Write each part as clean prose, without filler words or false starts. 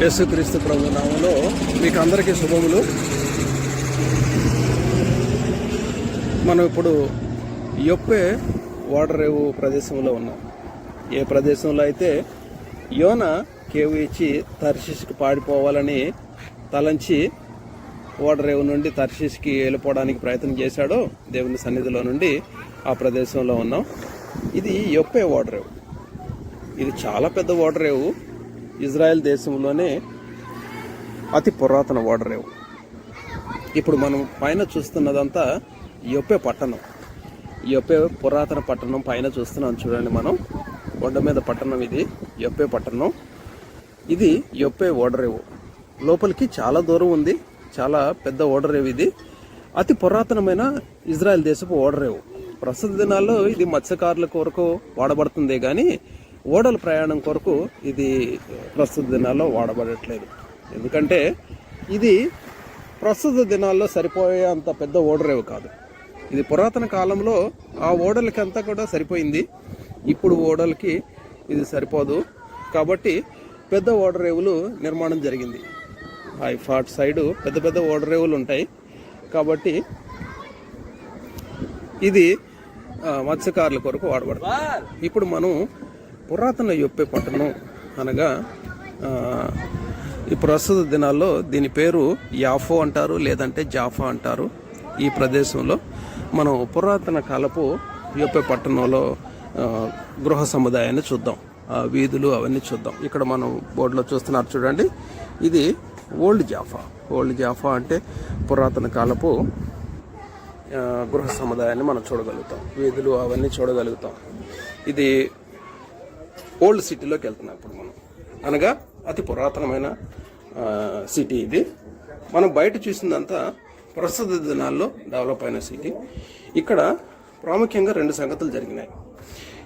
యేసుక్రీస్తు ప్రభు నామములో మీకు అందరికీ శుభములు. మనం ఇప్పుడు యొప్పే ఓడరేవు ప్రదేశంలో ఉన్నాం. ఏ ప్రదేశంలో అయితే యోనా కేవు ఇచ్చి తర్షీష్కి పాడిపోవాలని తలంచి ఓడరేవు నుండి తర్షీష్కి వెళ్ళిపోవడానికి ప్రయత్నం చేశాడో దేవుని సన్నిధిలో నుండి ఆ ప్రదేశంలో ఉన్నాం. ఇది యొప్పే ఓడరేవు. ఇది చాలా పెద్ద ఓడరేవు. ఇజ్రాయెల్ దేశంలోనే అతి పురాతన ఓడరేవు. ఇప్పుడు మనం పైన చూస్తున్నదంతా యొప్పే పట్టణం. యొప్పే పురాతన పట్టణం పైన చూస్తున్నాం చూడండి. మనం కొండ మీద పట్టణం ఇది యొప్పే పట్టణం. ఇది యొప్పే ఓడరేవు. లోపలికి చాలా దూరం ఉంది. చాలా పెద్ద ఓడరేవు ఇది. అతి పురాతనమైన ఇజ్రాయెల్ దేశపు ఓడరేవు. ప్రస్తుత దినాల్లో ఇది మత్స్యకారుల కొరకు వాడబడుతుందే కానీ ఓడల ప్రయాణం కొరకు ఇది ప్రస్తుత దినాల్లో వాడబడట్లేదు. ఎందుకంటే ఇది ప్రస్తుత దినాల్లో సరిపోయే అంత పెద్ద ఓడరేవు కాదు. ఇది పురాతన కాలంలో ఆ ఓడలకి అంతా కూడా సరిపోయింది. ఇప్పుడు ఓడలకి ఇది సరిపోదు. కాబట్టి పెద్ద ఓడరేవులు నిర్మాణం జరిగింది. ఫాట్ సైడు పెద్ద పెద్ద ఓడరేవులు ఉంటాయి. కాబట్టి ఇది మత్స్యకారుల కొరకు వాడబడుతుంది. ఇప్పుడు మనం పురాతన యొప్పే పట్టణం అనగా ఈ ప్రస్తుత దినాల్లో దీని పేరు యాఫో అంటారు, లేదంటే జాఫా అంటారు. ఈ ప్రదేశంలో మనం పురాతన కాలపు యొప్పే పట్టణంలో గృహ సముదాయాన్ని చూద్దాం. వీధులు అవన్నీ చూద్దాం. ఇక్కడ మనం బోర్డులో చూస్తున్నారు చూడండి. ఇది ఓల్డ్ జాఫా. ఓల్డ్ జాఫా అంటే పురాతన కాలపు గృహ సముదాయాన్ని మనం చూడగలుగుతాం. వీధులు అవన్నీ చూడగలుగుతాం. ఇది ఓల్డ్ సిటీలోకి వెళ్తున్నాం ఇప్పుడు మనం, అనగా అతి పురాతనమైన సిటీ ఇది. మనం బయట చూసిందంతా ప్రస్తుత దినాల్లో డెవలప్ అయిన సిటీ. ఇక్కడ ప్రాముఖ్యంగా 2 సంగతులు జరిగినాయి.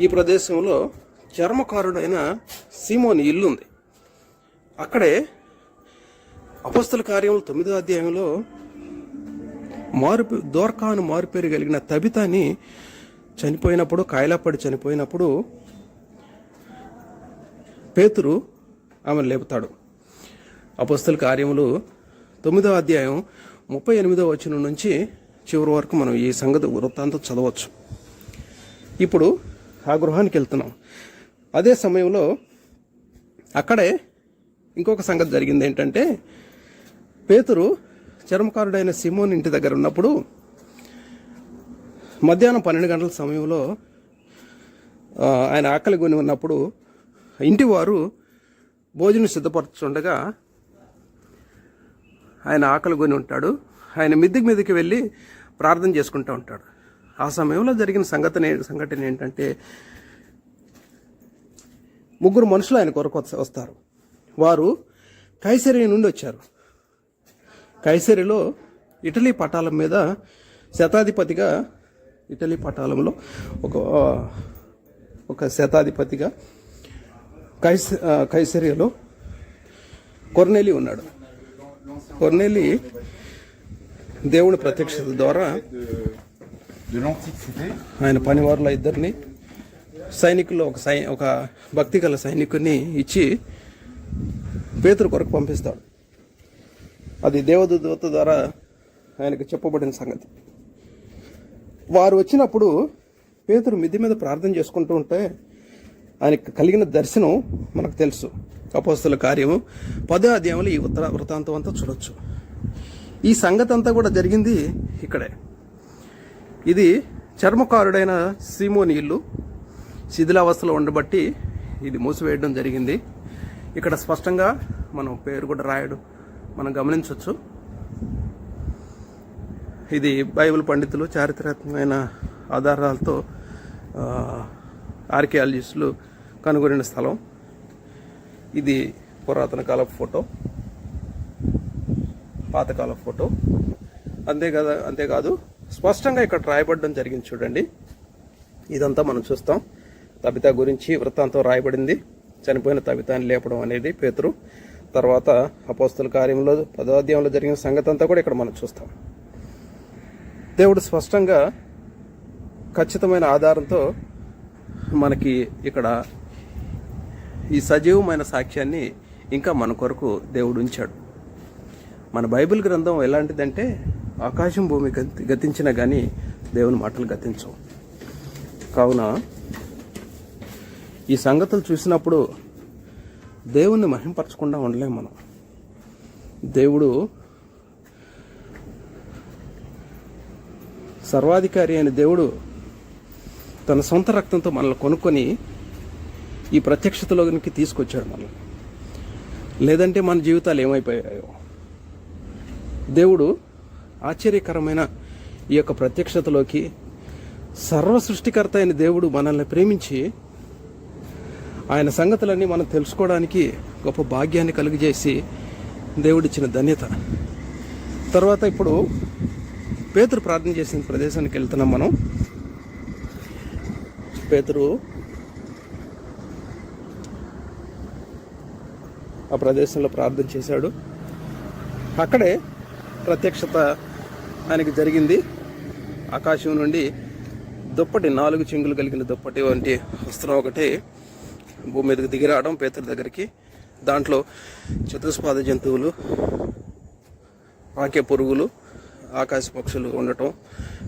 ఈ ప్రదేశంలో చర్మకారుడైన సీమోని ఇల్లు ఉంది. అక్కడే అపొస్తల కార్యములు 9వ అధ్యాయంలో దోర్కాను మారుపేరు కలిగిన తబితాని చనిపోయినప్పుడు, కాయలాపడి చనిపోయినప్పుడు పేతురు ఆమెను లేపుతాడు. అపొస్తల కార్యములు 9వ అధ్యాయం 38వ వచనం నుంచి చివరి వరకు మనం ఈ సంగతి వృత్తాంతం చదవచ్చు. ఇప్పుడు ఆ గృహానికి వెళ్తున్నాం. అదే సమయంలో అక్కడే ఇంకొక సంగతి జరిగింది. ఏంటంటే పేతురు చర్మకారుడైన సిమోన్ ఇంటి దగ్గర ఉన్నప్పుడు మధ్యాహ్నం 12 గంటల సమయంలో ఆయన ఆకలి కొని ఉన్నప్పుడు ఇంటి వారు భోజనం సిద్ధపరచుండగా ఆయన ఆకలి కొని ఉంటాడు. ఆయన మిద్దికి వెళ్ళి ప్రార్థన చేసుకుంటూ ఉంటాడు. ఆ సమయంలో జరిగిన సంఘటన ఏంటంటే 3 మనుషులు ఆయన కొరకు వస్తారు. వారు కైసరియా నుండి వచ్చారు. కైసరిలో ఇటలీ పటాలం మీద శతాధిపతిగా, ఇటలీ పటాలంలో ఒక శతాధిపతిగా కైసరియాలో కొర్నేలి ఉన్నాడు. కొర్నేలి దేవుని ప్రత్యక్షత ద్వారా ఆయన పనివారుల 2 సైనికుల్లో ఒక భక్తి గల సైనికుని ఇచ్చి పేతురు కొరకు పంపిస్తాడు. అది దేవదూత ద్వారా ఆయనకు చెప్పబడిన సంగతి. వారు వచ్చినప్పుడు పేతురు మిద్ది మీద ప్రార్థన చేసుకుంటూ ఉంటే ఆయనకు కలిగిన దర్శనం మనకు తెలుసు. అపోస్తల కార్యము 10వ అధ్యాయంలో ఈ వృత్తాంతం అంతా చూడొచ్చు. ఈ సంగతి అంతా కూడా జరిగింది ఇక్కడే. ఇది చర్మకారుడైన సీమోని ఇల్లు. శిథిలావస్థలో ఉండబట్టి ఇది మూసివేయడం జరిగింది. ఇక్కడ స్పష్టంగా మనం పేరు కూడా మనం గమనించవచ్చు. ఇది బైబిల్ పండితులు చారిత్రాత్మకమైన ఆధారాలతో ఆర్కియాలజిస్టులు కనుగొనిన స్థలం. ఇది పురాతన కాలపు ఫోటో, పాతకాల ఫోటో. అంతేకాదు స్పష్టంగా ఇక్కడ రాయబడడం జరిగింది చూడండి. ఇదంతా మనం చూస్తాం. తబితా గురించి వృత్తాంతం రాయబడింది. చనిపోయిన తబితాని లేపడం అనేది పేతురు. తర్వాత అపోస్తల కార్యంలో 10వ అధ్యాయంలో జరిగిన సంగతి అంతా కూడా ఇక్కడ మనం చూస్తాం. దేవుడు స్పష్టంగా ఖచ్చితమైన ఆధారంతో మనకి ఇక్కడ ఈ సజీవమైన సాక్ష్యాన్ని ఇంకా మన కొరకు దేవుడు ఉంచాడు. మన బైబిల్ గ్రంథం ఎలాంటిదంటే ఆకాశం భూమి గతించినా కానీ దేవుని మాటలు గతించవు. కావున ఈ సంగతులు చూసినప్పుడు దేవుణ్ణి మహింపరచకుండా ఉండలేం మనం. దేవుడు సర్వాధికారి అయిన దేవుడు తన సొంత రక్తంతో మనల్ని కొనుక్కొని ఈ ప్రత్యక్షతలోకి తీసుకొచ్చాడు మనల్ని. లేదంటే మన జీవితాలు ఏమైపోయాయో. దేవుడు ఆశ్చర్యకరమైన ఈ యొక్క ప్రత్యక్షతలోకి సర్వ సృష్టికర్త అయిన దేవుడు మనల్ని ప్రేమించి ఆయన సంగతులన్నీ మనం తెలుసుకోవడానికి గొప్ప భాగ్యాన్ని కలుగజేసి దేవుడిచ్చిన ధన్యత. తర్వాత ఇప్పుడు పేతురు ప్రార్థన చేసిన ప్రదేశానికి వెళ్తున్నాం మనం. పేతురు ఆ ప్రదేశంలో ప్రార్థన చేశాడు. అక్కడే ప్రత్యక్షత ఆయనకి జరిగింది. ఆకాశం నుండి దుప్పటి, 4 చెంగులు కలిగిన దుప్పటి వంటి వస్త్రం ఒకటి భూమి మీదకి దిగిరావడం పేతురు దగ్గరికి. దాంట్లో చతుస్పాద జంతువులు, పాకే పురుగులు, ఆకాశ పక్షులు ఉండటం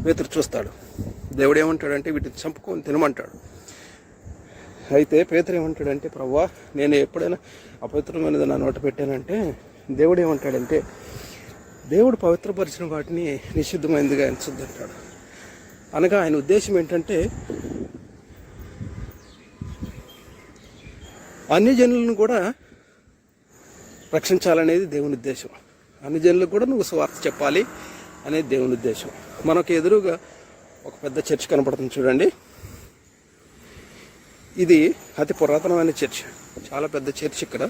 పేతురు చూస్తాడు. దేవుడు ఏమంటాడంటే వీటిని చంపుకొని తినమంటాడు. అయితే పేతురు ఏమంటాడంటే, ప్రభువా నేను ఎప్పుడైనా అపవిత్రమైనది నా నోట పెట్టానంటే, దేవుడు ఏమంటాడంటే దేవుడు పవిత్రపరిచిన వాటిని నిషిద్ధమైనదిగా ఎంచుద్దంటాడు. అనగా ఆయన ఉద్దేశం ఏంటంటే అన్ని జనులను కూడా రక్షించాలనేది దేవుని ఉద్దేశం. అన్ని జనులకు కూడా నువ్వు సువార్త చెప్పాలి అనేది దేవుని ఉద్దేశం. మనకు ఎదురుగా ఒక పెద్ద చర్చ్ కనపడుతుంది చూడండి. ఇది అతి పురాతనమైన చర్చ్, చాలా పెద్ద చర్చ్. ఇక్కడ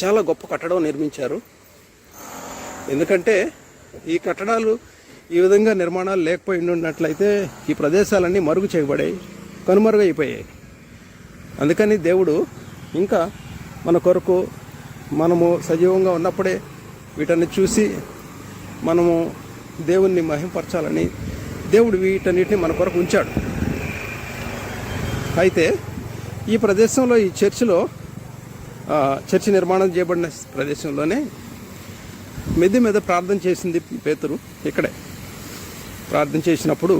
చాలా గొప్ప కట్టడం నిర్మించారు. ఎందుకంటే ఈ కట్టడాలు ఈ విధంగా నిర్మాణాలు లేకపోయి ఉన్నట్లయితే ఈ ప్రదేశాలన్నీ మరుగు చేయబడాయి, కనుమరుగైపోయాయి. అందుకని దేవుడు ఇంకా మన కొరకు మనము సజీవంగా ఉన్నప్పుడే వీటన్ని చూసి మనము దేవుణ్ణి మహింపరచాలని దేవుడు వీటన్నిటిని మన కొరకు ఉంచాడు. అయితే ఈ ప్రదేశంలో, ఈ చర్చి నిర్మాణం చేయబడిన ప్రదేశంలోనే మెద్ది మీద ప్రార్థన చేసింది పేతురు. ఇక్కడే ప్రార్థన చేసినప్పుడు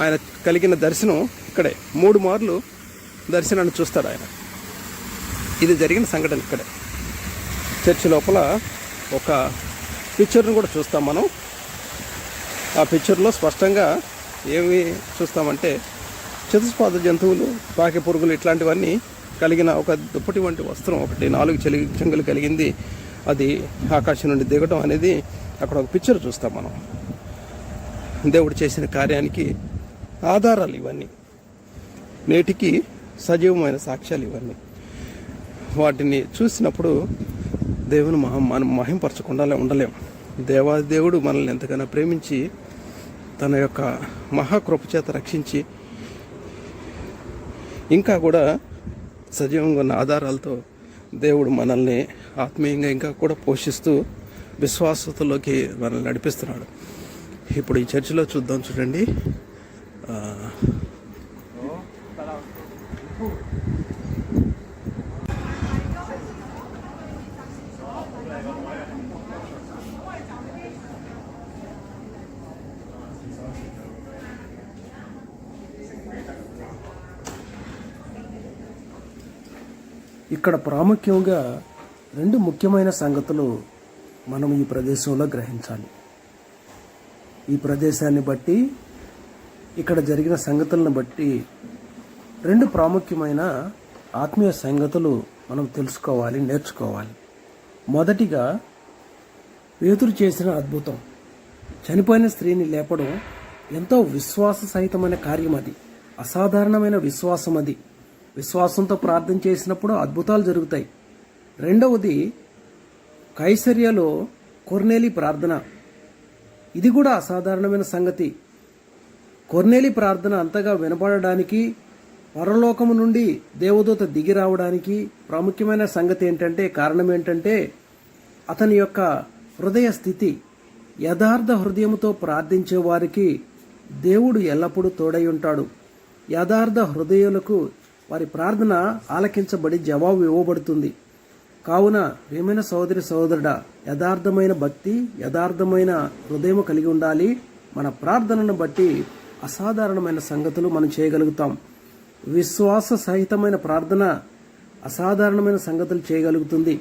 ఆయన కలిగిన దర్శనం ఇక్కడే 3 మార్లు దర్శనాన్ని చూస్తాడు ఆయన. ఇది జరిగిన సంఘటన ఇక్కడే. చర్చి లోపల ఒక పిక్చర్ను కూడా చూస్తాం మనం. ఆ పిక్చర్లో స్పష్టంగా ఏమి చూస్తామంటే చతుస్పాద జంతువులు, పాకె పురుగులు ఇట్లాంటివన్నీ కలిగిన ఒక దుప్పటి వంటి వస్త్రం ఒకటి 4 చెంగులు కలిగింది. అది ఆకాశం నుండి దిగడం అనేది అక్కడ ఒక పిక్చర్ చూస్తాం మనం. దేవుడు చేసిన కార్యానికి ఆధారాలు ఇవన్నీ, నేటికి సజీవమైన సాక్ష్యాలు ఇవన్నీ. వాటిని చూసినప్పుడు దేవుని మనం మహింపరచకుండా ఉండలేము. దేవుడు మనల్ని ఎంతగానో ప్రేమించి తన యొక్క మహాకృప చేత రక్షించి ఇంకా కూడా సజీవంగా ఉన్న ఆధారాలతో దేవుడు మనల్ని ఆత్మీయంగా ఇంకా కూడా పోషిస్తూ విశ్వాసతలోకి మనల్ని నడిపిస్తున్నాడు. ఇప్పుడు ఈ చర్చిలో చూద్దాం చూడండి. ఇక్కడ ప్రాముఖ్యంగా 2 ముఖ్యమైన సంగతులు మనం ఈ ప్రదేశంలో గ్రహించాలి. ఈ ప్రదేశాన్ని బట్టి, ఇక్కడ జరిగిన సంగతులను బట్టి 2 ప్రాముఖ్యమైన ఆత్మీయ సంగతులు మనం తెలుసుకోవాలి, నేర్చుకోవాలి. మొదటిగా పేతురు చేసిన అద్భుతం, చనిపోయిన స్త్రీని లేపడం ఎంతో విశ్వాస సహితమైన కార్యం. అది అసాధారణమైన విశ్వాసం. అది విశ్వాసంతో ప్రార్థన చేసినప్పుడు అద్భుతాలు జరుగుతాయి. రెండవది కైసరియలో కొర్నేలి ప్రార్థన. ఇది కూడా అసాధారణమైన సంగతి. కొర్నేలి ప్రార్థన అంతగా వినపడడానికి, పరలోకము నుండి దేవదూత దిగి రావడానికి ప్రాముఖ్యమైన సంగతి ఏంటంటే, కారణం ఏంటంటే అతని యొక్క హృదయ స్థితి. యథార్థ హృదయముతో ప్రార్థించే వారికి దేవుడు ఎల్లప్పుడూ తోడై ఉంటాడు. యథార్థ హృదయులకు వారి ప్రార్థన ఆలకించబడి జవాబు ఇవ్వబడుతుంది. కావున ప్రియమైన సోదరి సోదరుడా, యథార్థమైన భక్తి, యథార్థమైన హృదయం కలిగి ఉండాలి. మన ప్రార్థనను బట్టి అసాధారణమైన సంగతులు మనం చేయగలుగుతాం. విశ్వాస సహితమైన ప్రార్థన అసాధారణమైన సంగతులు చేయగలుగుతుంది.